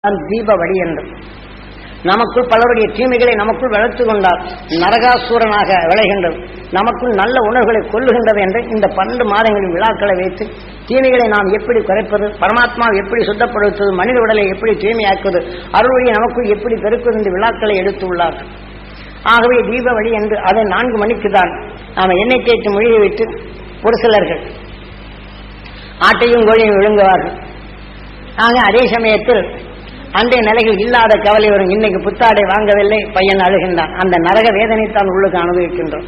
தீப வழி என்று நமக்குள் பலருடைய தீமைகளை நமக்குள் வளர்த்து கொண்டால் நரகாசூரனாக விளைகின்றது. நமக்குள் நல்ல உணர்வுகளை கொள்ளுகின்றது என்று இந்த 12 மாதங்களின் விழாக்களை வைத்து தீமைகளை நாம் எப்படி குறைப்பது, பரமாத்மாவை எப்படி சுத்தப்படுத்துவது, மனித உடலை எப்படி தூய்மையாக்குவது, அருள்வழியை நமக்குள் எப்படி பெருக்குவது இந்த விழாக்களை எடுத்துள்ளார்கள். ஆகவே தீப வழி என்று அதை 4 மணிக்கு தான் நாம் எண்ணெய் தேய்த்து மொழியை விட்டு ஒரு சிலர்கள் ஆட்டையும் கோழியும் விழுங்குவார்கள். ஆக அதே சமயத்தில் அன்றைய நிலைகள் இல்லாத கவலை வரும். இன்னைக்கு புத்தாடை வாங்கவில்லை, பையன் அழுகின்றான். அந்த நரக வேதனை தான் உள்ளுக்கு அனுபவிக்கின்றோம்.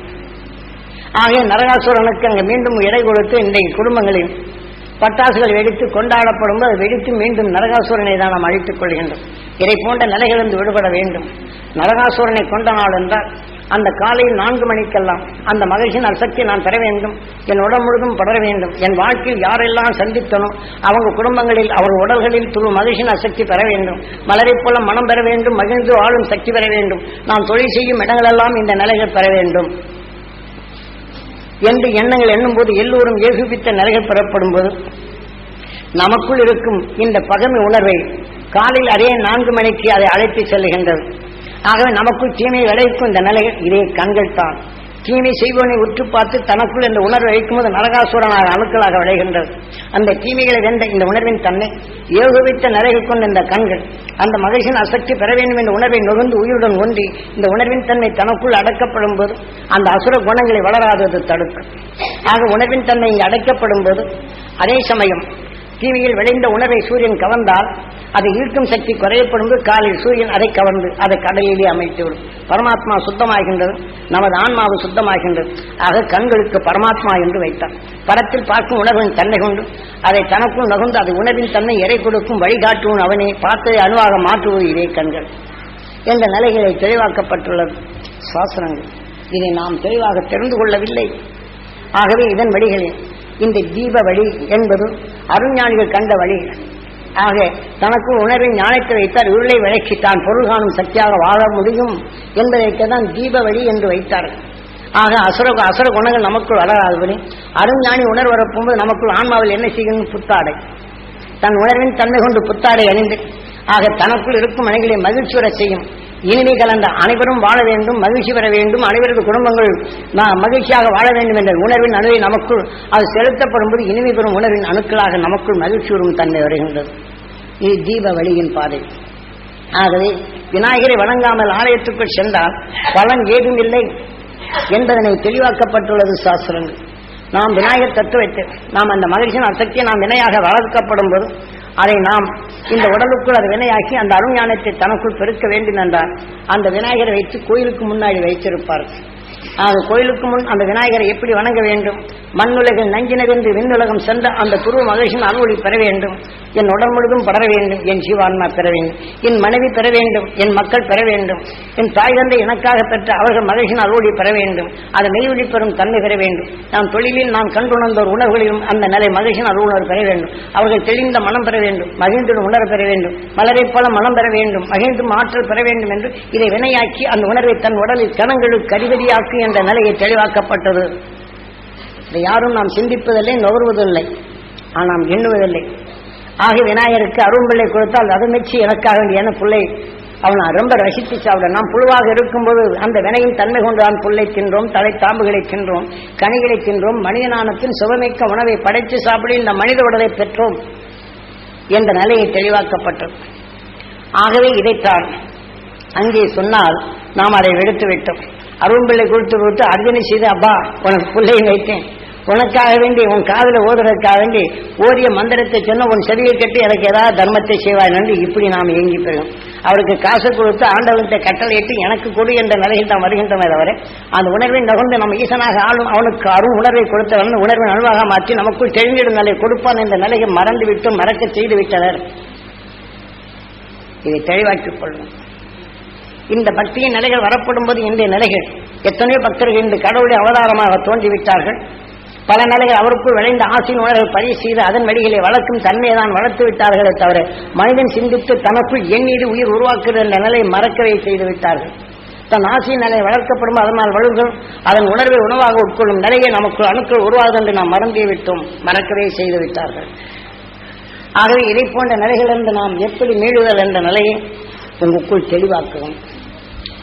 ஆக நரகாசுரனுக்கு அங்கு மீண்டும் இடை கொடுத்து இன்றைக்கு குடும்பங்களில் பட்டாசுகள் வெடித்து கொண்டாடப்படும் போது வெடித்து மீண்டும் நரகாசுரனை தான் நாம் அழித்துக் கொள்கின்றோம். இதை போன்ற நிலைகளிலிருந்து விடுபட வேண்டும். நரகாசுரனை கொண்ட நாள் என்றால் அந்த காலையில் 4 மணிக்கெல்லாம் அந்த மகிழ்ச்சியின் அசக்தி நான் பெற வேண்டும், என் உடல் முழுதும் படர வேண்டும், என் வாழ்க்கையில் யாரெல்லாம் சந்தித்தனோ அவங்க குடும்பங்களில் அவர் உடல்களில் துரு மகிழ்ச்சியின் அசக்தி பெற வேண்டும், மலரை போல மனம் பெற வேண்டும், மகிழ்ந்து ஆளும் சக்தி பெற வேண்டும், நான் தொழில் செய்யும் இடங்களெல்லாம் இந்த நிலைகள் பெற வேண்டும் என்று எண்ணங்கள் எண்ணும் போது எல்லோரும் ஏகுபித்த நிலைகள் பெறப்படும் போது நமக்குள் இருக்கும் இந்த பகைமை உணர்வை காலையில் அதே 4 மணிக்கு அதை அழைத்து செல்லுகின்றது. ஆகவே நமக்குள் தீமையை விளைவிக்கும் இந்த நிலைகள் இதே கண்கள் தான். தீமை செய்வனை உற்று பார்த்து தனக்குள் இந்த உணர்வை வைக்கும்போது நரகாசுரனாக அணுக்களாக விளைகின்றது. அந்த தீமைகளை வென்ற இந்த உணர்வின் தன்னை ஏகுவித்த நிலைகள் கொண்ட இந்த கண்கள் அந்த மகிழ்ச்சியின் அசக்தி பெற வேண்டும் என்ற உணர்வை நுகர்ந்து உயிருடன் ஒன்றி இந்த உணர்வின் தன்மை தனக்குள் அடக்கப்படும் போது அந்த அசுர குணங்களை வளராதது தடுக்கும். ஆக உணர்வின் தன்மை இங்கு அடைக்கப்படும் போது அதே சமயம் தீமையில் விளைந்த உணர்வை சூரியன் கவர்ந்தால் அதை ஈர்க்கும் சக்தி குறையப்படும் போது காலில் சூரியன் அதை கவர்ந்து அதை கடலிலே அமைத்துவிடும். பரமாத்மா சுத்தமாகின்றது, நமது ஆன்மாவு சுத்தமாகின்றது. ஆக கண்களுக்கு பரமாத்மா என்று வைத்தார். பரத்தில் பார்க்கும் உணர்வின் தன்மை கொண்டு அதை தனக்குள் நகுந்து அதை உணர்வின் தன்மை எடை கொடுக்கும் வழிகாட்டுவன் அவனை பார்த்ததை அணுவாக மாற்றுவது இதே கண்கள் என்ற நிலைகளை தெளிவாக்கப்பட்டுள்ளது சாஸ்திரங்கள். இதை நாம் தெளிவாக தெரிந்து கொள்ளவில்லை. ஆகவே இதன் வழிகளில் இந்த தீப வழி என்பது அருஞானிகள் கண்ட வழி. ஆக தனக்கு உணர்வின் ஞானத்தை வைத்தார். இருளை விளக்கி தான் பொருள் காணும் சக்தியாக வாழ முடியும் என்பதற்குதான் தீப வழி என்று வைத்தார்கள். ஆக அசுர குணங்கள் நமக்குள் வளராதபடி அருஞானி உணர்வு வரப்போது நமக்குள் ஆன்மாவில் என்ன செய்யணும்? புத்தாடை, தன் உணர்வின் தன்மை கொண்டு புத்தாடை அணிந்து ஆக தனக்குள் இருக்கும் மனைகளை மகிழ்ச்சி வர செய்யும். இனிமை கலந்த அனைவரும் வாழ வேண்டும், மகிழ்ச்சி பெற வேண்டும், அனைவரது குடும்பங்கள் மகிழ்ச்சியாக வாழ வேண்டும் என்ற உணர்வின் அணுவை நமக்குள் அது செலுத்தப்படும் போது இனிமை பெறும் உணர்வின் அணுக்களாக நமக்குள் மகிழ்ச்சி வரும் தன்மை வருகின்றது. இது தீப வழியின் பாதை. ஆகவே விநாயகரை வணங்காமல் ஆலயத்துக்குள் சென்றால் பலன் ஏதும் இல்லை என்பதனை தெளிவாக்கப்பட்டுள்ளது சாஸ்திரங்கள். நாம் விநாயகர் தத்துவத்தை நாம் அந்த மகிழ்ச்சியின் அசக்தியை நாம் வினையாக வளர்க்கப்படும் போது அதை நாம் இந்த உடலுக்குள் அதை வினையாக்கி அந்த அருஞானத்தை தனக்குள் பெருக்க வேண்டும் என்றால் அந்த விநாயகரை வைத்து கோயிலுக்கு முன்னாடி வைத்திருப்பார்கள். ஆக கோயிலுக்கு முன் அந்த விநாயகரை எப்படி வணங்க வேண்டும்? மண்ணுலகில் நஞ்சினவென்று விண்ணுலகம் சென்ற அந்த துருவ மகிழ்ச்சியின் அருளை பெற வேண்டும், என் உடல் முழுதும் படர வேண்டும், என் ஜீவான்மா பெற வேண்டும், என் மனைவி பெற வேண்டும், என் மக்கள் பெற வேண்டும், என் தாய் தந்தை எனக்காக பெற்ற அவர்கள் மகிழ்ச்சியின் அருளை பெற வேண்டும், அதை மெய்வெளி பெறும் தன்மை பெற வேண்டும், நாம் தொழிலில் நாம் கண்டுணர்ந்தோர் உணர்வுகளிலும் அந்த நிலை மகிழ்ச்சியின் அருள் பெற வேண்டும், அவர்கள் தெளிந்த மனம் பெற வேண்டும், மகிழ்ந்துடன் உணர பெற வேண்டும், மலரை போல மனம் பெற வேண்டும், மகிழ்ந்தும் ஆற்றல் பெற வேண்டும் என்று இதை வினையாக்கி அந்த உணர்வை தன் உடலில் கணங்களுக்கு கரிவதியாக்கி என்ற நிலையை தெளிவாக்கப்பட்டது. இதை யாரும் நாம் சிந்திப்பதில்லை, நுகர்வதில்லை, ஆனால் நாம் எண்ணுவதில்லை. ஆக விநாயகருக்கு அரும்பிள்ளை கொடுத்தால் அது மெச்சி எனக்காக வேண்டிய பிள்ளை அவனை ரொம்ப ரசித்து சாப்பிட. நாம் புழுவாக இருக்கும்போது அந்த வினையின் தன்மை கொண்டு தான் புல்லை தின்றோம், தலை தாம்புகளை தின்றோம், கனிகளை தின்றோம், மனிதனானத்தின் சுவமிக்க உணவை படைத்து சாப்பிட இந்த மனித உடலை பெற்றோம் என்ற நிலையை தெளிவாக்கப்பட்டது. ஆகவே இதைத்தான் அங்கே சொன்னால் நாம் அதை எடுத்து விட்டோம். அரும்பிள்ளை கொடுத்து அர்ஜனை செய்து அப்பா உனக்கு பிள்ளையும் வைத்தேன், உனக்காக வேண்டி உன் காதல ஓதுறதுக்காக வேண்டி ஓரிய மந்திரத்தை சொன்ன உன் செவியை கட்டி எனக்கு ஏதாவது தர்மத்தை செய்வாய் என்று இப்படி நாம் இயங்கி பெறும். அவருக்கு காசு கொடுத்து ஆண்டவனத்தை கட்டளையிட்டு எனக்கு கொடு என்ற நிலையில் தான் வருகின்றன. தவிர அந்த உணர்வை நகர்ந்து நம்ம ஈசனாக ஆளும் அவனுக்கு அருள் உணர்வை கொடுத்தவன் உணர்வின் அணுவாக மாற்றி நமக்குள் தெளிந்திடும் நிலை கொடுப்பான் என்ற நிலையை மறந்து விட்டு மறக்க செய்து விட்டனர். இதை தெளிவாக்கிக் கொள்ளும். இந்த பக்தியின் நிலைகள் வரப்படும் போது இந்த நிலைகள் எத்தனையோ பக்தர்கள் இந்த கடவுளை அவதாரமாக தோன்றிவிட்டார்கள். பல நிலைகள் அவருக்குள் விளைந்த ஆசையின் உணர்வை பதிவு செய்து அதன் வழிகளை வளர்க்கும் தன்மையை தான் வளர்த்து விட்டார்களே தவிர மனிதன் சிந்தித்து தனக்குள் எண்ணீடு உயிர் உருவாக்குகிற என்ற நிலையை மறக்கவே செய்து விட்டார்கள். தன் ஆசையின் நிலை வளர்க்கப்படும் அதனால் வலுகள் அதன் உணர்வை உணவாக உட்கொள்ளும் நிலையை நமக்கு அணுக்கள் உருவாகுது என்று நாம் மறந்தே விட்டோம், மறக்கவே செய்து விட்டார்கள். ஆகவே இதை போன்ற நிலைகளிலிருந்து நாம் எப்படி மீளுதல் என்ற நிலையை உங்களுக்குள் தெளிவாக்குவோம்.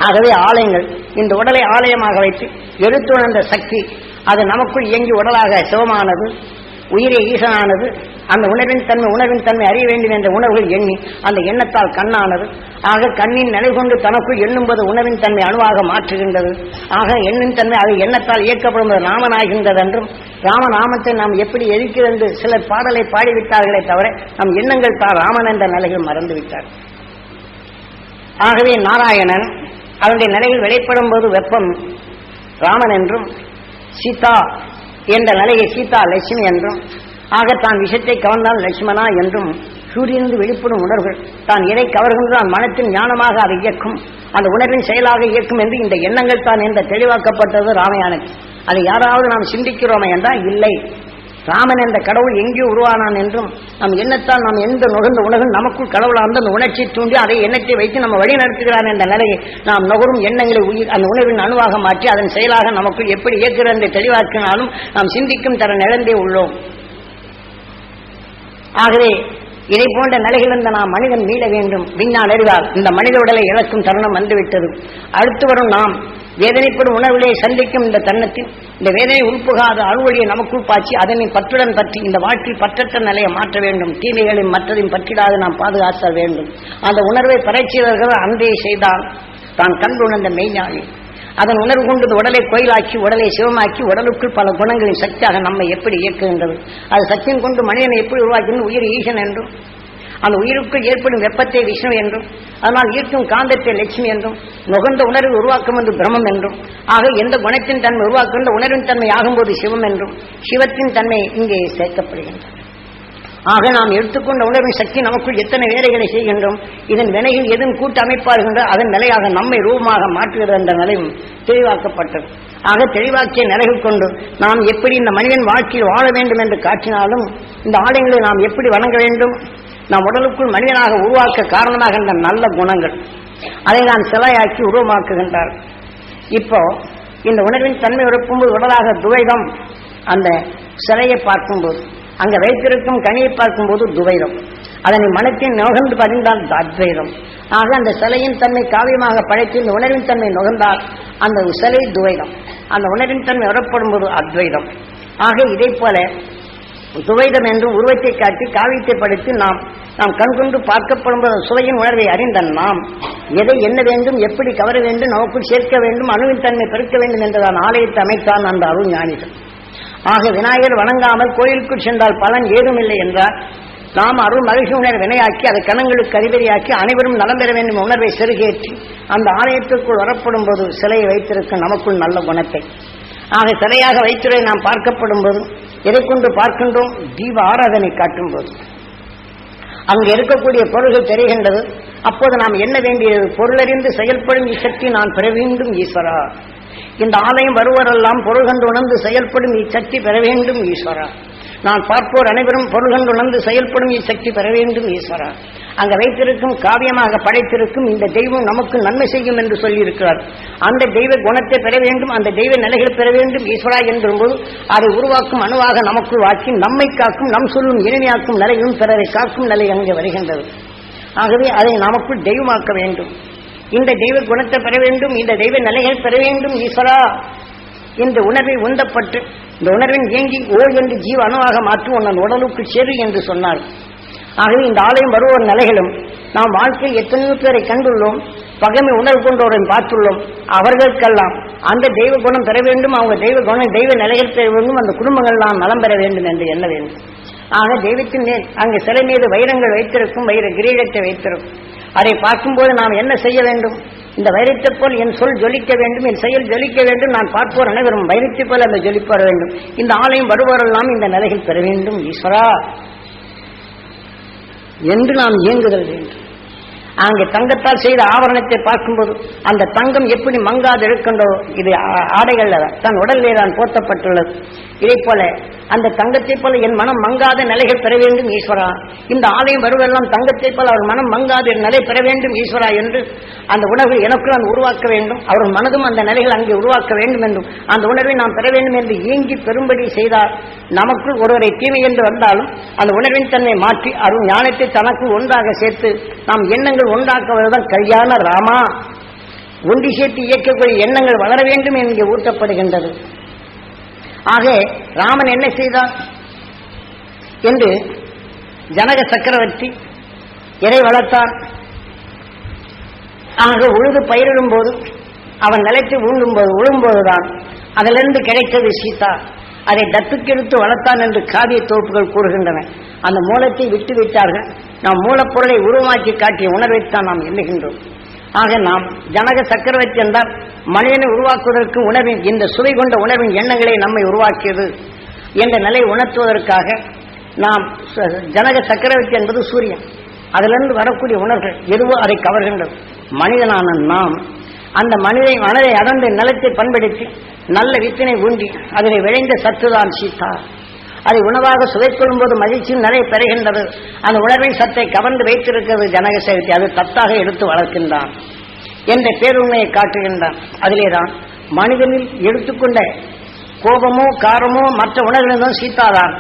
ஆகவே ஆலயங்கள் இந்த உடலை ஆலயமாக வைத்து எடுத்துணர்ந்த சக்தி அது நமக்குள் இயங்கி உடலாக சிவமானது, உயிரே ஈசனானது. அந்த உணர்வின் தன்மை அறிய வேண்டும் என்ற உணர்வுகள் எண்ணி அந்த எண்ணத்தால் கண்ணானது. ஆக கண்ணின் நிலை கொண்டு தனக்குள் எண்ணும்போது உணர்வின் தன்மை அணுவாக மாற்றுகின்றது. ஆக எண்ணின் தன்மை அது எண்ணத்தால் இயக்கப்படும்போது ராமனாகின்றது என்றும், ராமநாமத்தை நாம் எப்படி எரிக்கிறது என்று சிலர் பாடலை பாடிவிட்டார்களே தவிர நம் எண்ணங்கள் தான் ராமன் என்ற நிலையில் மறந்துவிட்டார். ஆகவே நாராயணன் அவருடைய நிலையில் வெளிப்படும் போது வெப்பம் ராமன் என்றும், சீதா என்ற நிலையை சீதா லட்சுமி என்றும், ஆக தான் விஷத்தை கவர்ந்தால் லட்சுமணா என்றும், சூரியனிலிருந்து வெளிப்படும் உணர்வுகள் தான் எதை கவர்கின்றான் மனத்தின் ஞானமாக அதை இயக்கும், அந்த உணர்வின் செயலாக இயக்கும் என்று இந்த எண்ணங்கள் தான் என்ற தெளிவாக்கப்பட்டது ராமாயணத்தில். அதை யாராவது நாம் சிந்திக்கிறோமே என்றால் இல்லை. ராமன் என்ற கடவுள் எங்கே உருவானான் என்றும், நம் எண்ணத்தால் நாம் எந்த நுகர்ந்த உணர்வு நமக்குள் கடவுளார்ந்த அந்த உணர்ச்சியை தூண்டி அதை எண்ணத்தை வைத்து நம்ம வழி நடத்துகிறான் என்ற நிலையை நாம் நுகரும் எண்ணங்களை உயிர் அந்த உணர்வின் அணுவாக மாற்றி அதன் செயலாக நமக்குள் எப்படி இயக்குகிறது என்று தெளிவாக்கினாலும் நாம் சிந்திக்கும் தர நிலந்தே உள்ளோம். ஆகவே இதை போன்ற நிலைகளிலிருந்து நாம் மனிதன் மீள வேண்டும். விஞ்ஞான அறிவால் இந்த மனித உடலை இழக்கும் தருணம் வந்துவிட்டது. அடுத்து வரும் நாம் வேதனைப்படும் உணர்வுகளை சந்திக்கும் இந்த தருணத்தில் இந்த வேதனை உள்புகாத அறுவழியை நமக்குள் பாய்ச்சி அதனை பற்றுடன் பற்றி இந்த வாழ்க்கையில் பற்றற்ற நிலையை மாற்ற வேண்டும். தீமைகளையும் மற்றதையும் பற்றிடாது நாம் பாதுகாக்க வேண்டும். அந்த உணர்வை பறைச்சியவர்கள் அன்றே செய்தால் தான் கண்டு உணர்ந்த மெய்ஞானி அதன் உணர்வு கொண்டு உடலை கோயிலாக்கி உடலை சிவமாக்கி உடலுக்குள் பல குணங்களின் சக்தியாக நம்மை எப்படி இயக்குகின்றது. அது சக்தியின் கொண்டு மனிதனை எப்படி உருவாக்கின்ற உயிர் ஈசன் என்றும், அந்த உயிருக்குள் ஏற்படும் வெப்பத்தை விஷ்ணு என்றும், அதனால் ஈர்க்கும் காந்தத்தை லட்சுமி என்றும், நுகர்ந்த உணர்வை உருவாக்கும் என்று பிரம்மம் என்றும், ஆக எந்த குணத்தின் தன்மை உருவாக்குகின்ற உணர்வின் தன்மை ஆகும்போது சிவம் என்றும், சிவத்தின் தன்மை இங்கே சேர்க்கப்படுகின்றது. ஆக நாம் எடுத்துக்கொண்ட உணர்வின் சக்தி நமக்குள் எத்தனை வேலைகளை செய்கின்றோம், இதன் வினையில் எதுவும் கூட்டு அமைப்பாகின்ற அதன் நிலையாக நம்மை ரூபமாக மாற்றுகிறது என்ற நிலையும் தெளிவாக்கப்பட்டது. ஆக தெளிவாக்கிய நிலைகள் கொண்டு நாம் எப்படி இந்த மனிதன் வாழ்க்கையில் வாழ வேண்டும் என்று காட்டினாலும் இந்த ஆலயங்களை நாம் எப்படி வணங்க வேண்டும், நாம் உடலுக்குள் மனிதனாக உருவாக்க காரணமாகின்ற நல்ல குணங்கள் அதை நாம் சிலையாக்கி உருவமாக்குகின்றார். இப்போ இந்த உணர்வின் தன்மை உறுப்பும்போது உடலாக துவைதம், அந்த சிலையை பார்க்கும்போது அங்க வைத்திருக்கும் கனியை பார்க்கும்போது துவைதம், அதனை மனத்தின் நுகர்ந்து பதிந்தால் அத்வைதம். ஆக அந்த சிலையின் தன்மை காவியமாக படைத்து இந்த உணர்வின் தன்மை நுகர்ந்தால் அந்த சிலை துவைதம், அந்த உணர்வின் தன்மை உறப்படும் போது அத்வைதம். ஆக இதை போல துவைதம் என்று உருவத்தை காட்டி காவியத்தை படைத்து நாம் கண்கொண்டு பார்க்கப்படும் போது சுவையின் உணர்வை அறிந்த நாம் எதை என்ன வேண்டும், எப்படி கவர வேண்டும், நமக்குள் சேர்க்க வேண்டும், அணுவின் தன்மை பெருக்க வேண்டும் என்றுதான் ஆலயத்தை அமைத்தான் அந்த அருள் ஞானிகள். ஆக விநாயகர் வணங்காமல் கோயிலுக்குள் சென்றால் பலன் ஏதுமில்லை என்றால் நாம் அருள் மகிழ்ச்சி உணர்வை வினையாக்கி அதை கணங்களுக்கு அறிவறியாக்கி அனைவரும் நலம் பெற வேண்டும் உணர்வை செருகேற்றி அந்த ஆலயத்திற்குள் வரப்படும் போது சிலையை வைத்திருக்கும் நமக்குள் நல்ல குணத்தை, ஆக சிலையாக வைத்திருவை நாம் பார்க்கப்படும் போது எதை கொண்டு பார்க்கின்றோம், தீப ஆராதனை காட்டும் போது அங்கு இருக்கக்கூடிய பொருள்கள் தெரிகின்றது. அப்போது நாம் என்ன வேண்டியது, பொருளறிந்து செயல்படும் இச்சக்தி நான் பெற வேண்டும் ஈஸ்வரா. இந்த ஆலயம் வருவரெல்லாம் பொருள் கண்டு உணர்ந்து செயல்படும் இச்சக்தி பெற வேண்டும் ஈஸ்வரா. நான் பார்ப்போர் அனைவரும் பொருள் கண்டு உணர்ந்து செயல்படும் இச்சக்தி பெற வேண்டும் ஈஸ்வரா. அங்க வைத்திருக்கும் காவியமாக படைத்திருக்கும் இந்த தெய்வம் நமக்கு நன்மை செய்யும் என்று சொல்லியிருக்கிறார். அந்த தெய்வ குணத்தை பெற வேண்டும், அந்த தெய்வ நிலைகளை பெற வேண்டும் ஈஸ்வரா என்பது அதை உருவாக்கும் அணுவாக நமக்குள் வாக்கி நம்மை காக்கும், நம் சொல்லும் இனிமையாக்கும் நிலையும் பிறரை காக்கும் நிலை அங்கே வருகின்றது. ஆகவே அதை நமக்குள் தெய்வமாக்க வேண்டும், இந்த தெய்வ குணத்தை பெற வேண்டும், இந்த தெய்வ நிலைகள் பெற வேண்டும் ஈஸ்வரா. இந்த உணர்வை உந்தப்பட்டு இந்த உணர்வின் இயங்கி ஓ என்று ஜீவ அணுவாக மாற்றும் உன்னன் உடலுக்கு செரு என்று சொன்னார். ஆகவே இந்த ஆலயம் வருவோர் நிலைகளும் நாம் வாழ்க்கையில் எத்தனையோ பேரை கண்டுள்ளோம், பகைமை உணர்வு கொண்டோரை பார்த்துள்ளோம். அவர்களுக்கெல்லாம் அந்த தெய்வ குணம் பெற வேண்டும், அவங்க தெய்வ குணம் தெய்வ நிலைகள் பெற வேண்டும், அந்த குடும்பங்கள் நாம் நலம் பெற வேண்டும் என்று எண்ண வேண்டும். ஆக தெய்வத்தின் மேல் அங்கு சிலை மீது வைரங்கள் வைத்திருக்கும், வைர கிரீடத்தை வைத்திருக்கும். அதை பார்க்கும்போது நாம் என்ன செய்ய வேண்டும், இந்த வைரத்தை போல் என் சொல் ஜொலிக்க வேண்டும், என் செயல் ஜொலிக்க வேண்டும், நான் பார்ப்போர் அனைவரும் வைரத்தை போல் அந்த ஜொலிப்பட வேண்டும், இந்த ஆலயம் வருவோரெல்லாம் இந்த நிலைகள் பெற வேண்டும் ஈஸ்வரா என்று நாம் இயங்குதல் வேண்டும். அங்கே தங்கத்தால் செய்த ஆபரணத்தை பார்க்கும்போது அந்த தங்கம் எப்படி மங்காது இருக்கின்றோ இது ஆடைகள் தன் உடலிலே தான் போர்த்தப்பட்டுள்ளது. இதை போல அந்த தங்கத்தை போல என் மனம் மங்காத நிலைகள் பெற வேண்டும் ஈஸ்வரா, இந்த ஆலயம் வருவதெல்லாம் தங்கத்தை போல அவர் மனம் மங்காத நிலை பெற வேண்டும் ஈஸ்வரா என்று அந்த உணர்வை எனக்கு நான் உருவாக்க வேண்டும், அவர்கள் மனதும் அந்த நிலைகள் அங்கே உருவாக்க வேண்டும் என்றும் அந்த உணர்வை நாம் பெற வேண்டும் என்று ஏங்கி பெரும்படி செய்தார். நமக்குள் ஒருவரை தீமை என்று வந்தாலும் அந்த உணர்வின் தன்னை மாற்றி அருள் ஞானத்தை தனக்கு ஒன்றாக சேர்த்து நாம் எண்ணங்கள் உண்டாக்குவதுதான் கல்யாண ராமா. ஒன்றி சேர்த்து இயக்கக்கூடிய எண்ணங்கள் வளர வேண்டும் என்று ஊட்டப்படுகின்றது. ஆக ராமன் என்ன செய்தார் என்று ஜனக சக்கரவர்த்தி இறை வளர்த்தான். ஆக உழுது பயிரிடும் போது அவன் நிலைத்து உழும்போதுதான் அதிலிருந்து கிடைத்தது சீதா. அதை தத்துக்கெடுத்து வளர்த்தான் என்று காவிய தொகுப்புகள் கூறுகின்றன. அந்த மூலத்தை விட்டு விட்டார்கள். நாம் மூலப்பொருளை உருவாக்கி காட்டிய உணர்வைத்தான் நாம் எண்ணுகின்றோம். ஆக நாம் ஜனக சக்கரவர்த்தி என்றால் மனிதனை உருவாக்குவதற்கு உணர்வின் இந்த சுவை கொண்ட உணர்வின் எண்ணங்களை நம்மை உருவாக்கியது என்ற நிலை உணர்த்துவதற்காக நாம் ஜனக சக்கரவர்த்தி என்பது சூரியன், அதிலிருந்து வரக்கூடிய உணர்வுகள் எதுவோ அதை கவர்கின்றது. மனிதனான நாம் அந்த மனதை அடர்ந்த நிலத்தை பண்படுத்தி நல்ல வித்தினை ஊண்டி அதில் விளைந்த சத்துதான் சீதா. அதை உணவாக சுவைக்கொள்ளும் போது மகிழ்ச்சியும் நிறைய பெறுகின்றது. அந்த உணர்வின் சத்தை கவர்ந்து வைத்திருக்கிறது ஜனக சக்தி. அது தத்தாக எடுத்து வளர்க்கின்றான் என்ற பேருண்மையை காட்டுகின்றான். அதிலேதான் மனிதனில் எடுத்துக்கொண்ட கோபமோ காரமோ மற்ற உணர்வுகளும் சீதாதான்.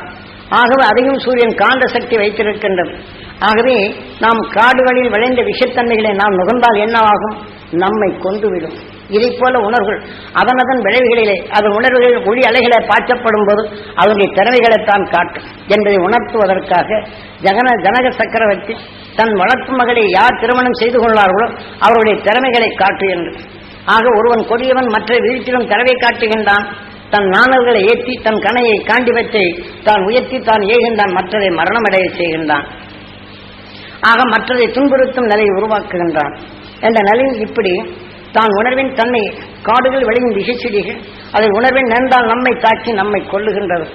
ஆகவே அதையும் சூரியன் காந்த சக்தி வைத்திருக்கின்றது. ஆகவே நாம் காடுகளில் விளைந்த விஷத்தன்மைகளை நாம் நுகர்ந்தால் என்னவாகும்? நம்மை கொண்டுவிடும். இதை போல உணர்வுகள் அதனதன் விளைவுகளிலே அதன் உணர்வுகளில் ஒளி அலைகளை பாய்ச்சப்படும் போது அவருடைய திறமைகளைத்தான் காட்டும் என்பதை உணர்த்துவதற்காக ஜனக சக்கரவர்த்தி தன் வளர்ப்பு மகளை யார் திருமணம் செய்து கொள்ளார்களோ அவருடைய திறமைகளை காட்டு என்று. ஆக ஒருவன் கொடியவன் மற்ற வீழ்ச்சியிலும் திறவை காட்டுகின்றான். தன் நாணல்களை ஏற்றி தன் கணையை காண்டிபத்தை தான் உயர்த்தி தான் ஏகின்றான், மற்றதை மரணமடைய செய்கின்றான். ஆக மற்றதை துன்புறுத்தும் நிலையை உருவாக்குகின்றான் என்ற நிலையில் இப்படி தான் உணர்வின் தன்மை காடுகள் விளையும் விஷச்செடிகள் அதை உணர்வின் நேர்ந்தால் நம்மை தாக்கி நம்மை கொள்ளுகின்றது.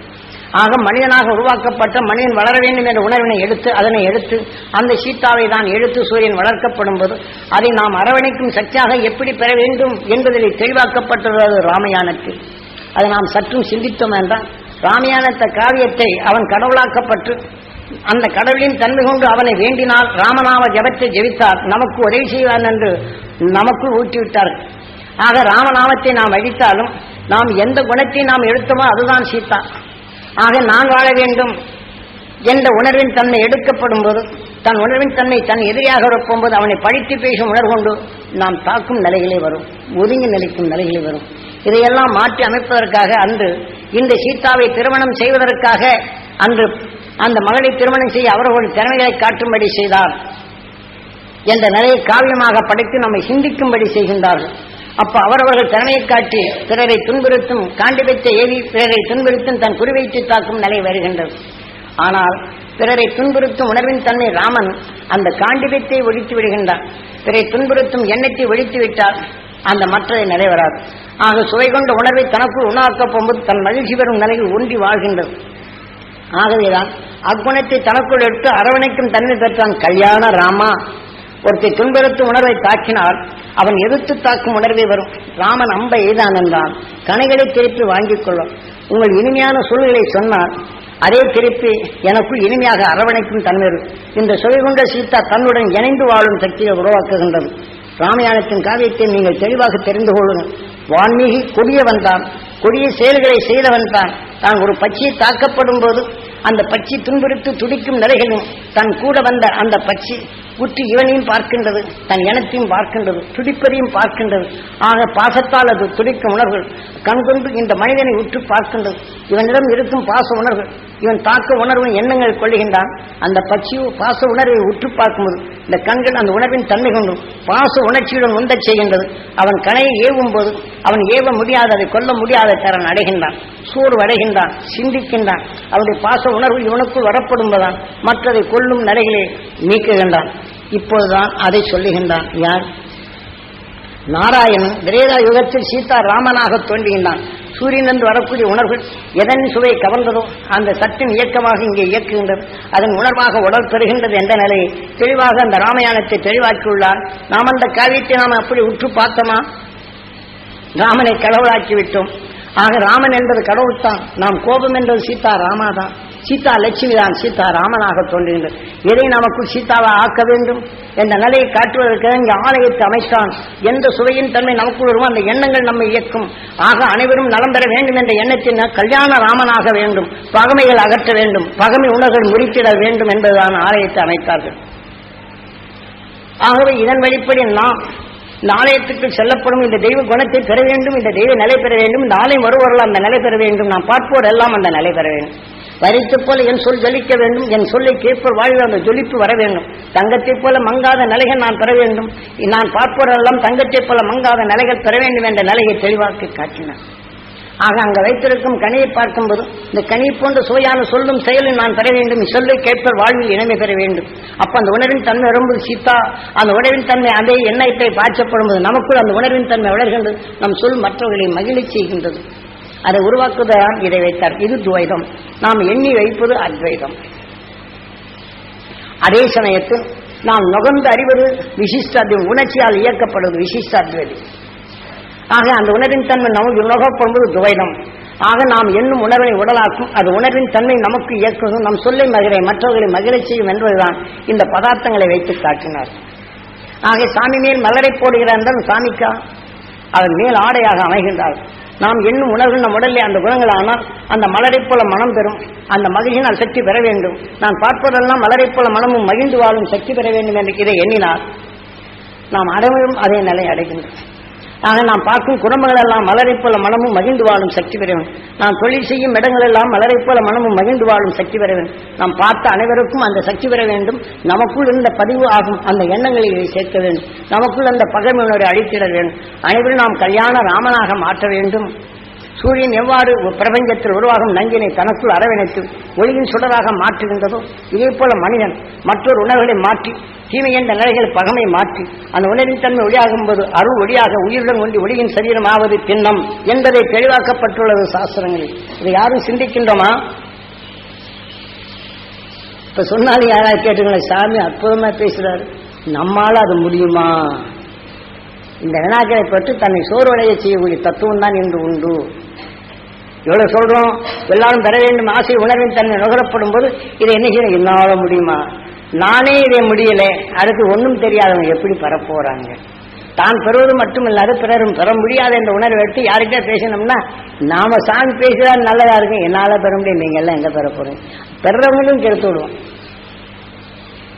ஆக மனிதனாக உருவாக்கப்பட்ட மனிதன் வளர வேண்டும் என்ற உணர்வினை எடுத்து அதனை எடுத்து அந்த சீதாவை தான் எடுத்து சூரியன் வளர்க்கப்படும் போது அதை நாம் அரவணைக்கும் சக்தியாக எப்படி பெற வேண்டும் என்பதில் தெளிவாக்கப்பட்டுள்ளது ராமயானத்தில். அதை நாம் சற்றும் சிந்தித்தோம் என்றால் ராமயானத்த காவியத்தை அவன் கடவுளாக்கப்பட்டு அந்த கடவுளின் தன்மை கொண்டு அவனை வேண்டினால் ராமநாம ஜபத்தை ஜெபித்தார் நமக்கு உதவி செய்வான் என்று நமக்குள் ஊட்டிவிட்டார்கள். ஆக ராமநாமத்தை நாம் அழித்தாலும் நாம் எந்த குணத்தை நாம் எடுத்தோமோ அதுதான் சீதா. ஆக நான் வாழ வேண்டும் என்ற உணர்வின் தன்மை எடுக்கப்படும் போது தன் உணர்வின் தன்மை தன் எதிரியாக இருக்கும்போது அவனை படித்து பேசும் உணர்வு கொண்டு நாம் தாக்கும் நிலைகளே வரும், ஒதுங்கி நிலைக்கும் நிலைகளே வரும். இதையெல்லாம் மாற்றி அமைப்பதற்காக அன்று இந்த சீதாவை திருமணம் செய்வதற்காக அன்று அந்த மகளை திருமணம் செய்ய அவர்களுடைய திறமைகளை காட்டும்படி செய்தார் என்ற நிலையை காவியமாக படைத்து நம்மை சிந்திக்கும்படி செய்கின்றார்கள். அப்ப அவரவர்கள் திறமையை காட்டி பிறரை துன்புறுத்தும் காண்டிபத்தை ஏவி பிறரை துன்புறுத்தும் தன் குறிவைத்து தாக்கும் நிலை வருகின்றது. ஆனால் பிறரை துன்புறுத்தும் உணர்வின் தன்மை ராமன் அந்த காண்டிபத்தை ஒழித்து விடுகின்றான். பிறரை துன்புறுத்தும் எண்ணத்தை ஒழித்து விட்டால் அந்த மற்றதை நிறைவேறாது. ஆக சுவை கொண்ட உணர்வை தனக்குள் உணாக்கப் போகும்போது தன் மகிழ்ச்சி பெறும் நிலையில் ஒன்றி வாழ்கின்றது. ஆகவேதான் அக்குணத்தை தனக்குள் எடுத்து அரவணைக்கும் தன்மை பெற்றான் கல்யாண ராமா. ஒருத்தை துன்புறுத்தும் உணர்வை தாக்கினால் அவன் எதிர்த்து தாக்கும் உணர்வே வரும். ராமன் அம்பை எய்தான் என்றால் கணைகளை திருப்பி வாங்கிக் கொள்ளும். உங்கள் இனிமையான சூழ்நிலை சொன்னால் அதே திருப்பி எனக்குள் இனிமையாக அரவணைக்கும் தன்மை. இந்த சுவை கொண்ட சீதா தன்னுடன் இணைந்து வாழும் சக்தியை உருவாக்குகின்றது. ராமாயணத்தின் காவியத்தை நீங்கள் தெளிவாக தெரிந்து கொள்ளுங்கள். வான்மீகி கொடியவன் தான், கொடிய செயல்களை செய்தவன் தான். தான் ஒரு பட்சியை தாக்கப்படும் போது அந்த பட்சி துன்புறுத்து துடிக்கும் நிலைகளும் தன் கூட வந்த அந்த பட்சி உற்று இவனையும் பார்க்கின்றது, தன் இனத்தையும் பார்க்கின்றது, துடிப்பதையும் பார்க்கின்றது. ஆக பாசத்தால் அது துடிக்கும் உணர்வுகள் கண்கொண்டு இந்த மனிதனை உற்று பார்க்கின்றது. இவனிடம் இருக்கும் பாச உணர்வுகள் இவன் தாக்க உணர்வு எண்ணங்கள் கொள்ளுகின்றான். அந்த பட்சியோ பாச உணர்வை உற்று பார்க்கும்போது இந்த கண்கள் அந்த உணர்வின் தன்மை கொண்டும் பாச உணர்ச்சியுடன் உந்தச் செய்கின்றது. அவன் கணையை ஏவும் போது அவன் ஏவ முடியாத அதை கொல்ல முடியாத தரன் அடைகின்றான், சோர்வு அடைகின்றான், சிந்திக்கின்றான். அவனுடைய பாச உணர்வு இவனுக்குள் வரப்படும்போதுதான் மற்றதை கொல்லும் நிலைகளை நீக்குகின்றான். இப்போதுதான் அதை சொல்லுகின்றான். யார்? நாராயணன் திரேதா யுகத்தில் சீதா ராமனாக தோன்றுகின்றான். சூரியனிலிருந்து வரக்கூடிய உணர்வுகள் எதன் சுவையை கவர்ந்ததோ அந்த சட்டின் இயக்கமாக இங்கே இயக்குகின்றது, அதன் உணர்வாக உடல் பெறுகின்றது என்ற நிலையை தெளிவாக அந்த ராமாயணத்தை தெளிவாக்கியுள்ளார். நாம் அந்த காவியத்தை நாம் அப்படி உற்று பார்த்தோமா? ராமனை கடவுளாக்கி விட்டோம். ஆக ராமன் என்பது கடவுள் தான். நாம் கோபம் என்பது சீதா ராமா தான். சீதா லட்சுமி தான் சீதா ராமனாக தோன்றுகின்றது. எதை நமக்குள் சீதாவை ஆக்க வேண்டும் என்ற நிலையை காட்டுவதற்கு இங்கே ஆலயத்தை அமைத்தான். எந்த சுவையின் தன்மை நமக்குள் வருமோ அந்த எண்ணங்கள் நம்மை இயக்கும். ஆக அனைவரும் நலம் பெற வேண்டும் என்ற எண்ணத்தின் கல்யாண ராமனாக வேண்டும், பகைமைகள் அகற்ற வேண்டும், பகைமை உணர்வுகள் முறித்திட வேண்டும் என்பதுதான் ஆலயத்தை அமைத்தார்கள். ஆகவே இதன் வழிப்படி நாம் இந்த ஆலயத்துக்கு செல்லப்படும் இந்த தெய்வ குணத்தை பெற வேண்டும், இந்த தெய்வ நிலை பெற வேண்டும், இந்த ஆலயம் வருவர்கள் அந்த நிலை பெற வேண்டும், நாம் பார்ப்போர் எல்லாம் அந்த நிலை பெற வேண்டும். வரித்து போல என் சொல் ஜொலிக்க வேண்டும், என் சொல்லை கேட்போர் வாழ்வில் அந்த ஜொலிப்பு வர வேண்டும். தங்கத்தைப் போல மங்காத நிலைகள் நான் பெற வேண்டும், நான் பார்ப்போரெல்லாம் தங்கத்தைப் போல மங்காத நிலைகள் பெற வேண்டும் என்ற நிலையை தெளிவாக்கி காட்டினார். ஆக அங்க வைத்திருக்கும் கனியை பார்க்கும்போது இந்த கனி போன்ற சுவையான சொல்லும் செயலும் நான் பெற வேண்டும், சொல்லை கேட்பர் வாழ்வில் இணைமை பெற வேண்டும். அப்ப அந்த உணர்வின் தன்மை வரும்போது சீதா அந்த உணர்வின் தன்மை அதே எண்ணத்தை பாய்ச்சப்படும் போது நமக்குள் அந்த உணர்வின் தன்மை வளர்கின்றது. நம் சொல் மற்றவர்களை மகிழச் செய்கின்றது. அதை உருவாக்குவதால் இதை வைத்தார். இது துவைதம். நாம் எண்ணி வைப்பது அத்வைதம். அதே சமயத்தில் நாம் நுகர்ந்து அறிவது விசிஷ்டாத்வைதம், உணர்ச்சியால் இயக்கப்படுவது விசிஷ்டாத்வைதம். ஆக அந்த உணர்வின் தன்மை நமக்கு நுகரப்படுவது துவைதம். ஆக நாம் எண்ணும் உணர்வை உடலாக்கும், அது உணர்வின் தன்மை நமக்கு இயக்குவதும் நம் சொல்லை மகிழை மற்றவர்களை மகிழச் செய்யும் என்பதுதான் இந்த பதார்த்தங்களை வைத்து காட்டினார். ஆக சாமி மேல் மலரை போடுகிறார், சாமிக்கா அதன் மேல் ஆடையாக அமைகின்றார். நாம் எண்ணும் உணர்வு நம் உடலே அந்த குணங்கள் ஆனால் அந்த மலரை போல மனம் பெறும், அந்த மகிழ்ச்சியினால் சக்தி பெற வேண்டும். நான் பார்ப்பதெல்லாம் மலரை போல மனமும் மகிழ்ந்து வாழும் சக்தி பெற வேண்டும் என்று இதை எண்ணினால் நாம் அடைவதும் அதே நிலை அடைகின்றோம். ஆக நாம் பார்க்கும் குடும்பங்கள் எல்லாம் மலரை போல மனமும் மகிழ்ந்து வாழும் சக்தி பெற வேண்டும். நாம் தொழில் செய்யும் இடங்கள் எல்லாம் மலரை போல மனமும் மகிழ்ந்து வாழும் சக்தி பெற வேண்டும். நாம் பார்த்த அனைவருக்கும் அந்த சக்தி பெற வேண்டும். நமக்குள் இருந்த பதிவு ஆகும் அந்த எண்ணங்களை சேர்க்க வேண்டும். நமக்குள் அந்த பகைமையினரை அழித்திட வேண்டும். அனைவரும் நாம் கல்யாண ராமனாக மாற்ற வேண்டும். சூரியன் எவ்வாறு பிரபஞ்சத்தில் உருவாகும் நஞ்சினை தனக்குள் அரவணைத்து ஒளியின் சுடராக மாற்றுகின்றதோ இதே போல மனிதன் மற்றொரு உணர்வுகளை மாற்றி தீமை என்ற நிலைகள் பகமை மாற்றி அந்த உணர்வின் தன்மை ஒளியாகும் போது அருள் ஒளியாக உயிருடன் ஒன்றி ஒளியின் சரீரம் ஆவது பின்னம் என்பதை தெளிவாக்கப்பட்டுள்ளது சாஸ்திரங்களில். இதை யாரும் சிந்திக்கின்றோமா? இப்ப சொன்னாலும் யாராவது கேட்டுங்களேன், சாமி அற்புதமா பேசுறாரு, நம்மால அது முடியுமா? இந்த வினாக்களை பற்றி தன்னை சோர்வடைய செய்யக்கூடிய தத்துவம் தான் என்று உண்டு. எவ்வளவு சொல்றோம், எல்லாரும் பெற வேண்டும் ஆசை உணர்வின் தன்மை நுகரப்படும் போது இதை என்ன செய்ய என்னால முடியுமா? நானே இதை முடியல, அதுக்கு ஒன்றும் தெரியாதவங்க எப்படி பெறப்போறாங்க? தான் பெறுவது மட்டும் இல்லாத பிறரும் பெற முடியாத என்ற உணர்வை எடுத்து யாருக்கிட்ட பேசணும்னா நாம சாமி பேசுறா நல்லதா இருக்கு, என்னால பெற முடியும், நீங்க எல்லாம் எங்க பெற போறீங்க? பெறவங்களும் கெடுத்து விடுவோம்.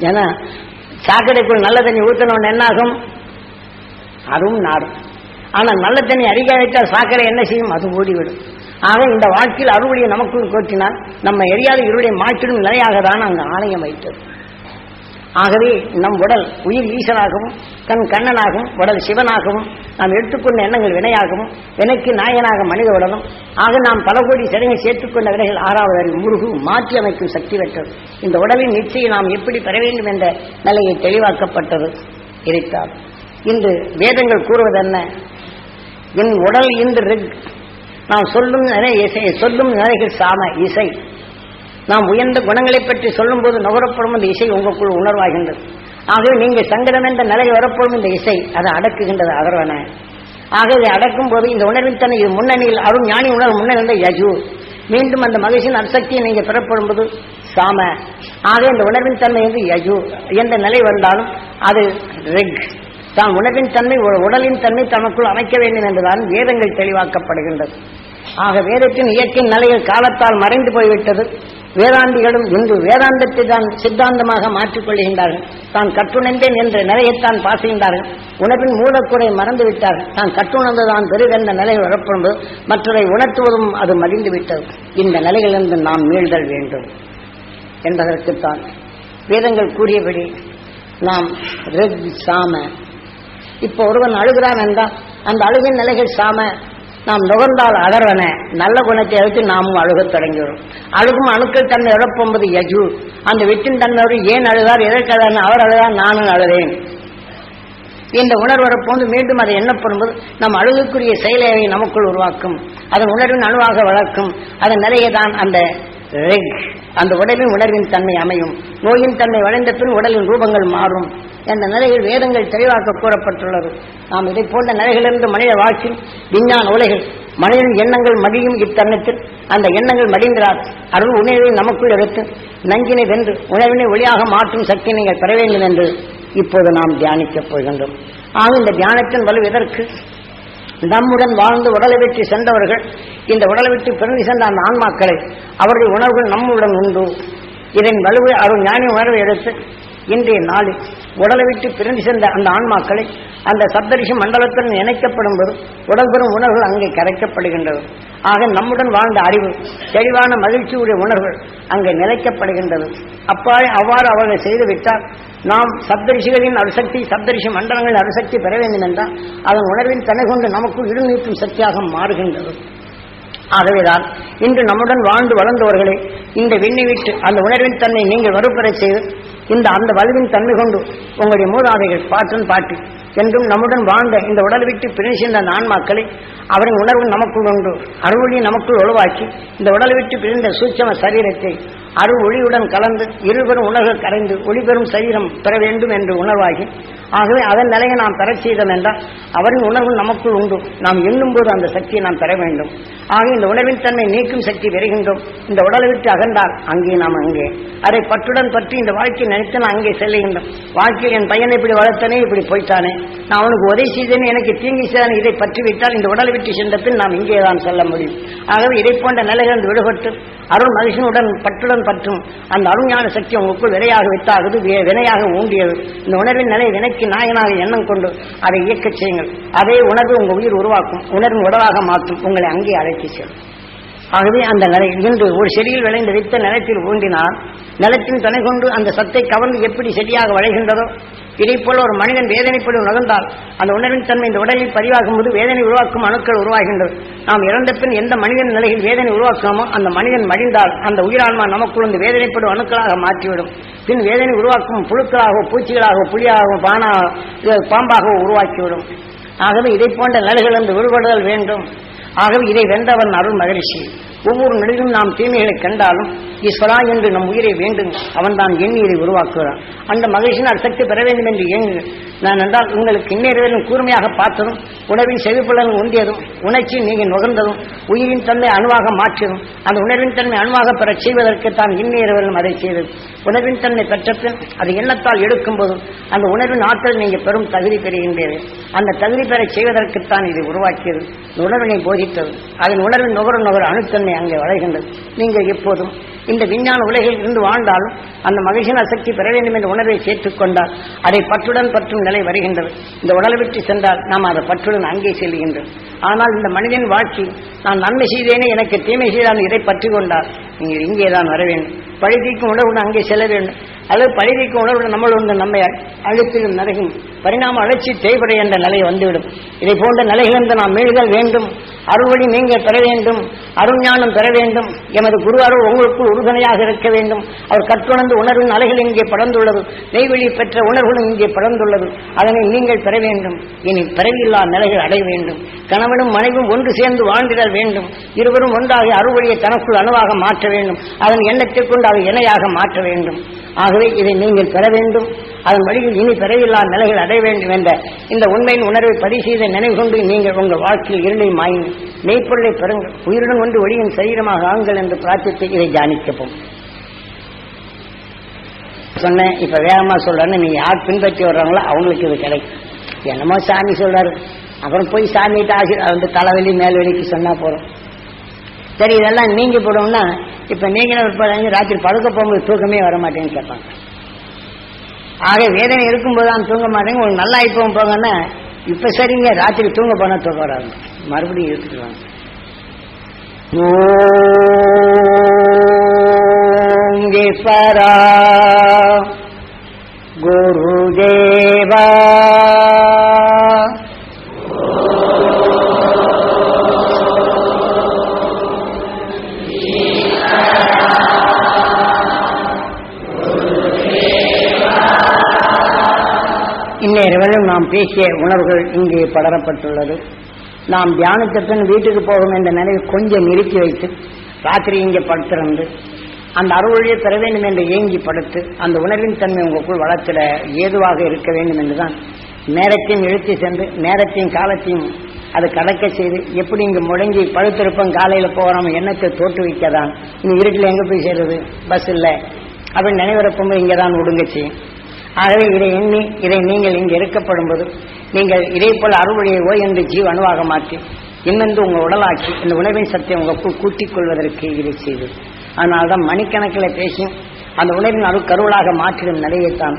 ஏன்னா சாக்கடைக்குள் நல்ல தண்ணி ஊற்றணும் என்ன ஆகும்? அதுவும் நாடும். ஆனால் நல்ல தண்ணி அதிக வைத்தால் சாக்கடை என்ன செய்யும்? அது ஓடிவிடும். ஆக இந்த வாழ்க்கையில் அறுவடையை நமக்குள் கோட்டினால் நம்ம எரியாத இருளுடைய மாற்றிடும் நிலையாக தான் அங்கு ஆலயம் வைத்தது. ஆகவே நம் உடல் உயிர் ஈசனாகவும் கண்ணனாகவும் உடல் சிவனாகவும் நாம் எடுத்துக்கொண்ட எண்ணங்கள் வினையாகவும் வினைக்கு நாயனாக மனித உடலும் ஆக நாம் பல கோடி சிறையை சேர்த்துக்கொண்ட வினைகள் 6வது அறிவு முருகு மாற்றி அமைக்கும் சக்தி பெற்றது. இந்த உடலின் நிச்சயம் நாம் எப்படி பெற வேண்டும் என்ற நிலையை தெளிவாக்கப்பட்டது. இதைத்தான் இன்று வேதங்கள் கூறுவது என்ன? என் உடல் இன்று ரிக், நாம் சொல்லும் சொல்லும் நிலைகள் சாம இசை. நாம் உயர்ந்த குணங்களை பற்றி சொல்லும் போது நுகரப்படும் இந்த இசை உங்களுக்குள் உணர்வாகின்றது. ஆகவே நீங்கள் சங்கடம் என்ற நிலை வரப்படும் இந்த இசை அதை அடக்குகின்றது அகர்வன. ஆகவே அடக்கும் போது இந்த உணர்வின் தன்னை முன்னணியில் அருண் ஞானி உணர்வு முன்னிருந்த யஜு மீண்டும் அந்த மகிழ்ச்சியின் அசக்தியை நீங்கள் பெறப்படும் போது சாம. ஆக இந்த உணர்வின் தன்மை வந்து யஜு என்ற நிலை வந்தாலும் அது ரிக். தான் உணர்வின் தன்மை உடலின் தன்மை தனக்குள் அமைக்க வேண்டும் என்றுதான் வேதங்கள் தெளிவாக்கப்படுகின்றது. ஆக வேதத்தின் இயற்கை நிலைகள் காலத்தால் மறைந்து போய்விட்டது. வேதாந்திகளும் இன்று வேதாந்தத்தை தான் சித்தாந்தமாக மாற்றிக்கொள்கின்றார்கள். தான் கற்றுணர்ந்தேன் என்ற நிலையைத்தான் பாசுகின்றார்கள். உணர்வின் மூலக்குறை மறந்துவிட்டார்கள். தான் கற்றுணர்ந்துதான் பெருகென்ற நிலையை வரப்படும்போது மற்றதை உணர்த்துவதும் அது மறிந்து விட்டது. இந்த நிலைகளிலிருந்து நாம் மீள்தல் வேண்டும் என்பதற்குத்தான் வேதங்கள் கூறியபடி நாம் ரிக் சாம. இப்போ ஒருவன் அழுகிறான் என்றால் அந்த அழுகின் நிலைகள் சாம. நாம் நுகர்ந்தால் அகர்வன நல்ல குணத்தை எடுத்து நாமும் அழுகத் தொடங்கிவிடும். அழுகும் அணுக்கள் தன்மை இழப்பொன்பது யஜு. அந்த வெற்றின் தன்மையோடு ஏன் அழுதார், எதற்கு அழுதார், அவர் அழுதார், நானும் அழுதேன். இந்த உணர்வு வரப்போது மீண்டும் அதை எண்ணப்படும்போது நம் அழுகுக்குரிய செயலை நமக்குள் உருவாக்கும், அதன் உணர்வின் அணுவாக வளர்க்கும். அதன் நிலையை தான் அந்த உடலின் உணர்வின் தன்மை அமையும். நோயின் தன்மை வளைந்த பின் உடலின் ரூபங்கள் மாறும் என்ற நிலையில் வேதங்கள் தெளிவாக கூறப்பட்டுள்ளது. நாம் இதை போன்ற நிலைகளிலிருந்து மனித வாழ்க்கையில் விஞ்ஞான உலகில் மனிதன் எண்ணங்கள் மடியும் இத்தருணத்தில் அந்த எண்ணங்கள் மடிந்தால் அருள் உணர்வை நமக்குள் எடுத்து நஞ்சினை வென்று உணர்வினை ஒளியாக மாற்றும் சக்தி நீங்கள் பெற வேண்டும் என்று இப்போது நாம் தியானிக்கப் போகின்றோம். ஆக இந்த தியானத்தின் வலு எதற்கு? நம்முடன் வாழ்ந்து உடலை விட்டு சென்றவர்கள், இந்த உடலை விட்டு பிறந்து சென்ற அந்த ஆன்மாக்களை அவருடைய உணர்வுகள் நம்முடன் உண்டு. இதன் வலுவை அருள் ஞானி உணர்வை எடுத்து இன்றைய நாளில் உடலை விட்டு பிரிந்து சென்ற அந்த ஆன்மாக்களை அந்த சப்தரிஷி மண்டலத்துடன் இணைக்கப்படும் போது உடல் பெறும் உணர்வுகள் அங்கே கரைக்கப்படுகின்றது. ஆக நம்முடன் வாழ்ந்த அறிவு தெளிவான மகிழ்ச்சியுடைய உணர்வுகள் அங்கே நிலைக்கப்படுகின்றது. அவ்வாறு அவர்கள் செய்துவிட்டால் நாம் சப்தரிஷிகளின் அருசக்தி, சப்தரிஷி மண்டலங்களின் அருசக்தி பெற வேண்டும் என்றால் அதன் உணர்வின் தன்னை கொண்டு நமக்குள் இருநீட்டும் சக்தியாக மாறுகின்றது. ஆகவேதான் இன்று நம்முடன் வாழ்ந்து வளர்ந்தவர்களை இந்த விண்ணை விட்டு அந்த உணர்வின் தன்மை நீங்கள் வறுப்பெற செய்து அந்த வலுவின் தன்மை கொண்டு உங்களுடைய மூதாதைகள் பாட்டன் பாட்டி என்றும் நம்முடன் வாழ்ந்த இந்த உடல் விட்டு பிரிந்து சென்ற அந்த ஆன்மாக்களை அவரின் உணர்வு நமக்குள் உண்டு அருள்வொளி நமக்குள் உருவாக்கி இந்த உடலை விட்டு பிரிந்த சூட்சம சரீரத்தை அருள் ஒளியுடன் கலந்து இருவரும் உணர்வுகள் கரைந்து ஒளிபெறும் சரீரம் பெற வேண்டும் என்று உணர்வாகி, ஆகவே அதன் நிலையை நாம் பெறச் செய்தோம் என்றால் அவரின் உணர்வு நமக்குள் உண்டு. நாம் எண்ணும் போது அந்த சக்தியை நாம் பெற வேண்டும். ஆக இந்த உணர்வின் தன்மை நீக்கும் சக்தி பெறுகின்றோம். இந்த உடலை விட்டு அகன்றால் அங்கே நாம் அங்கே அதை பற்றுடன் பற்றி இந்த வாழ்க்கையை நினைத்து நான் அங்கே செல்லுகின்றோம். வாழ்க்கையில் என் பையனை இப்படி வளர்த்தனே, இப்படி போய்த்தானே, நான் அவனுக்கு உதவி செய்தேனே, எனக்கு தீங்கி செய்தானே, இதை பற்றிவிட்டால் இந்த உடலை விட்டு சென்ற பின் நாம் இங்கே தான் செல்ல முடியும். ஆகவே இதை போன்ற நிலைகள் விடுபட்டு அருள் மகிழ்ச்சியுடன் பற்றுடன் பற்றும் அந்த அருஞான சக்தி உங்களுக்குள் வினையாக வித்தாகுது, வினையாக ஊண்டியது. இந்த உணர்வின் நிலை வினைக்கு நாயனாக எண்ணம் கொண்டு அதை இயக்கச் செய்யுங்கள். அதே உணர்வு உங்கள் உயிர் உருவாக்கும், உணர்வின் உடலாக மாற்றும், உங்களை அங்கே அழைத்து செல்லும். ஆகவே அந்த நிலை இன்று ஒரு செடியில் விளைந்த வித்த நிலத்தில் ஊண்டினால் நிலத்தின் துணை கொண்டு அந்த சத்தை கவர்ந்து எப்படி செடியாக வளைகின்றதோ இதை போல ஒரு மனிதன் வேதனைப்படி உணர்ந்தால் அந்த உணர்வின் தன்மை இந்த உடலில் பதிவாகும் போது வேதனை உருவாக்கும் அணுக்கள் உருவாகின்றது. நாம் இறந்த பின் எந்த மனிதன் நிலையில் வேதனை உருவாக்காமோ அந்த மனிதன் மடிந்தால் அந்த உயிரான்மா நமக்குள் இந்த வேதனைப்படும் அணுக்களாக மாற்றிவிடும். பின் வேதனை உருவாக்கும் புழுக்களாகவோ பூச்சிகளாகவோ புலியாகவோ பாம்பாகவோ உருவாக்கிவிடும். ஆகவே இதை போன்ற நிலைகள் என்று விடுபடுதல் வேண்டும். ஆகவே இதை வென்றவன் அருள் மகிழ்ச்சி. ஒவ்வொரு நிலையிலும் நாம் தீமைகளை கண்டாலும் ஈஸ்வரா என்று நம் உயிரை வேண்டும், அவன் தான் எண்ணீரை உருவாக்குகிறான். அந்த மகிழ்ச்சியின் சக்தி பெற வேண்டும் என்று இயங்கு. நான் என்றால் உங்களுக்கு இன்னொரு கூர்மையாக பார்த்ததும் உணர்வின் செவிப்புலன் ஒன்றியதும் உணர்ச்சி நீங்கள் நுகர்ந்ததும் உயிரின் தன்மை அணுவாக மாற்றியதும் அந்த உணர்வின் தன்மை அணுவாக பெற செய்வதற்கு தான் இன்னொருவரும் அதை செய்தது. உணர்வின் தன்மை பெற்ற பின் அது எண்ணத்தால் எடுக்கும் போதும் அந்த உணர்வின் ஆற்றல் நீங்கள் பெரும் தகுதி பெறுகின்றீர்கள். அந்த தகுதி பெற செய்வதற்குத்தான் இதை உருவாக்கியது, உணர்வினை போதித்தது. அதன் உணர்வின் நுகர அணுத்தன்மை அங்கே வளைகின்றது. நீங்கள் எப்போதும் இந்த விஞ்ஞான உலகில் இருந்து வாழ்ந்தாலும் அந்த மகிழ்ச்சியின் சக்தி பெற வேண்டும் என்ற உணர்வை சேர்த்துக் கொண்டால் அதை பற்றுடன் பற்றும் நிலை வருகின்றது. இந்த உடலை விட்டு சென்றால் நாம் அதை பற்றுடன் அங்கே செல்கின்றோம். ஆனால் இந்த மனிதன் வாழ்க்கை நான் நன்மை செய்தேனே எனக்கு தீமை செய்தான் இதை பற்றி கொண்டால் நீங்கள் இங்கேதான் வர வேண்டும். பழிதீக்கும் உணர்வுடன் அங்கே செல்ல வேண்டும். அல்லது பழிதீக்கும் உணர்வுடன் நம்மளோட நம்மை அழுத்திடும் நிலையும் பரிணாம அழற்சி தேய்படை என்ற நிலை வந்துவிடும். இதை போன்ற நிலைகளிலிருந்து நாம் மீள்கள் வேண்டும். அருள்வழி நீங்கள் பெற வேண்டும், அருஞானம் பெற வேண்டும். எமது குரு அருள் உங்களுக்குள் உறுதுணையாக இருக்க வேண்டும். அவர் கற்றுணர்ந்து உணர்வின் அலைகள் இங்கே படர்ந்துள்ளது, நெய்வெளி பெற்ற உணர்வுகளும் இங்கே படர்ந்துள்ளது. அதனை நீங்கள் பெற வேண்டும். இனி பிறவியில்லா நிலைகள் அடைய வேண்டும். கணவனும் மனைவும் ஒன்று சேர்ந்து வாழ்ந்திடல் வேண்டும். இருவரும் ஒன்றாக அருள்வழியை தனக்குள் அணுவாக மாற்ற வேண்டும். அதன் எண்ணத்தை கொண்டு அதை இணையாக மாற்ற வேண்டும். ஆகவே இதை நீங்கள் பெற வேண்டும். அதன் வழியில் இனி பிறவில்லா நிலைகள் அடைய வேண்டும் என்ற இந்த உண்மையின் உணர்வை பதிவு செய்த நினைவு கொண்டு நீங்கள் உங்கள் வாழ்க்கையில் இருளை மாயுங்கள், மெய்ப்பொருளை பெறுங்கள், உயிருடன் ஒன்று ஒளியின் சரீரமாக ஆங்கள் என்று பிரார்த்தித்து இதை தியானிக்கப்போம். சொன்னேன், இப்ப வேகமா சொல்றேன்னு நீங்க யார் பின்பற்றி வர்றாங்களோ அவங்களுக்கு இது கிடைக்கும். என்னமோ சாமி சொல்றாரு, அப்புறம் போய் சாமிகிட்ட ஆசை தலைவலி மேல்வெளிக்கு சொன்னா போறோம். சரி, இதெல்லாம் நீங்க போடுவோம்னா இப்ப நீங்க ராத்திரி படுக்க போகும்போது தூக்கமே வர மாட்டேன்னு கேட்பாங்க. ஆக வேதனை இருக்கும்போது தான் தூங்க மாட்டேங்க. உங்களுக்கு நல்லா இப்பவும் போங்கன்னா இப்ப சரிங்க, ராத்திரி தூங்க போனா தூக்க வராது, மறுபடியும் எடுத்துக்குவாங்க. ஓங்கேஸ்வரா குருதேவா இந்நேரம் நாம் பேசிய உணர்வுகள் இங்கே படரப்பட்டுள்ளது. நாம் தியானத்திற்கு வீட்டுக்கு போகும் என்ற நினைவு கொஞ்சம் நிறுத்தி வைத்து ராத்திரி இங்கே படுத்திருந்து அந்த அருள்வழியை பெற வேண்டும் என்று ஏங்கி படுத்து அந்த உணர்வின் தன்மை உங்களுக்குள் வளர்த்திட ஏதுவாக இருக்க வேண்டும் என்றுதான் நேரத்தையும் இழுத்து சென்று நேரத்தையும் காலத்தையும் அது கடக்க செய்து எப்படி இங்கு முடங்கி படுத்திருப்போம் காலையில் போகிறோம் எண்ணத்தை தோற்று வைக்கதான் இனி இருட்டில் எங்கே போய் சேருது பஸ் இல்லை அப்படின்னு நினைவிறப்பும்போது இங்கே தான் ஒடுங்க செய்யும். ஆகவே இதை எண்ணி இதை நீங்கள் இங்கே இருக்கப்படும் போது நீங்கள் இதே போல அருள்வழியை ஓய் என்று அணுவாக மாற்றி இன்னென்று உங்கள் உடலாக்கி இந்த உணர்வின் சக்தியை உங்களுக்குள் கூட்டிக் கொள்வதற்கு இதை செய்து அதனால்தான் மணிக்கணக்கில் பேசி அந்த உணர்வின் அணுக்கருவலாக மாற்றிடும் நிலையைத்தான்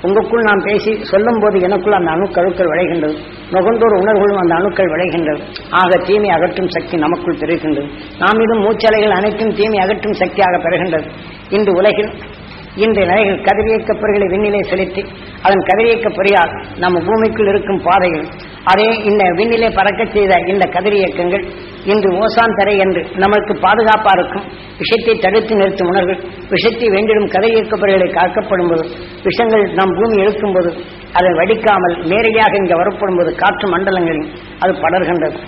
உங்களுக்குள் நாம் பேசி சொல்லும் போது எனக்குள் அந்த அணுக்கருக்கள் விளைகின்றது. நுகர்ந்தோர் உணர்வுகளும் அந்த அணுக்கள் விளைகின்றது. ஆக தீமை அகற்றும் சக்தி நமக்குள் பெறுகின்றது. நாம் இது மூச்சலைகள் அனைத்தும் தீமை அகற்றும் சக்தியாக பெறுகின்றது. இன்று உலகில் இன்று நிலைகள் கதிரியக்க பொறிகளை விண்ணிலை செலுத்தி அதன் கதிரியக்க பொறியால் நம்ம பூமிக்குள் இருக்கும் பாதைகள் அதே இந்த விண்ணிலை பறக்க செய்த இந்த கதிரியக்கங்கள் இன்று ஓசான் தரை என்று நமக்கு பாதுகாப்பாக இருக்கும் விஷத்தை தடுத்து நிறுத்தும் உணர்வு விஷத்தை வேண்டிடும் கதிரியக்க பொறிகளை காக்கப்படும் போது விஷங்கள் நம் பூமி எழுக்கும் போது அதை வடிக்காமல் நேரடியாக இங்கே வரப்படும் போது காற்று மண்டலங்களில் அது படர்கின்றது.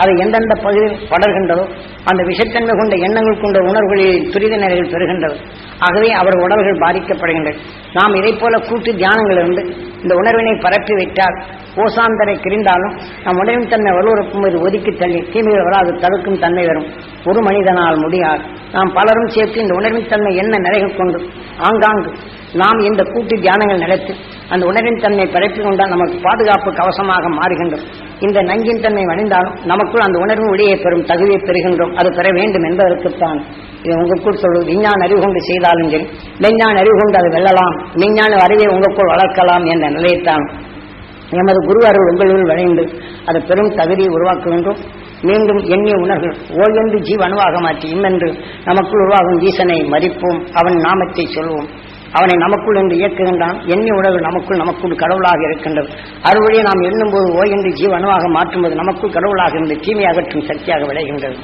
அது எந்தெந்த பகுதியில் படர்கின்றதோ அந்த விஷத்தன்மை கொண்ட எண்ணங்கள் கொண்ட உணர்வுகளில் துரித நிலைகள் பெறுகின்றது. ஆகவே அவர் உணர்வுகள் பாதிக்கப்படுகின்றன. நாம் இதை போல கூட்டு தியானங்களிலிருந்து இந்த உணர்வினை பரப்பி வைத்தால் ஓசாந்தரை கிரிந்தாலும் நம் உணர்வின் தன்மை வலுவரப்பும் போது ஒதுக்கி தள்ளி தீமைகள் வராது தடுக்கும் தன்மை வரும். ஒரு மனிதனால் முடியாது. நாம் பலரும் சேர்த்து இந்த உணர்வின் தன்மை என்ன நிலைகள் கொண்டு ஆங்காங்கு நாம் இந்த கூட்டு தியானங்கள் நடத்தி அந்த உணர்வின் தன்மை பரப்பி கொண்டால் நமக்கு பாதுகாப்பு கவசமாக மாறுகின்றோம். இந்த நஞ்சின் தன்மை வணிந்தாலும் நமக்குள் அந்த உணர்வு ஒளியை பெறும் தகுதியை பெறுகின்றோம். அது பெற வேண்டும் என்பதற்குத்தான் இது உங்களுக்குள் சொல்வது. விஞ்ஞான அறிவு கொண்டு செய்தாலும் சரி விஞ்ஞான அறிவு கொண்டு அதை வெல்லலாம் விஞ்ஞான அறிவை உங்களுக்குள் வளர்க்கலாம் என்ற நிலையத்தான் எமது குரு அருள் உங்களுள் விளைந்து அதை பெரும் தகுதியை உருவாக்க வேண்டும். மீண்டும் எண்ணிய உணர்வு ஓய்வென்று அணுவாக மாற்றி இன்னென்று நமக்குள் உருவாகும் ஈசனை மதிப்போம். அவன் நாமத்தை சொல்வோம். அவனை நமக்குள் என்று இயக்குகின்றான். எண்ணி உணர்வு நமக்குள் கடவுளாக இருக்கின்றது. அறுவழியை நாம் எண்ணும்போது ஓய் என்று அணுவாக மாற்றும்போது நமக்குள் கடவுளாக இருந்து தீமை அகற்றும் சக்தியாக விளைகின்றது.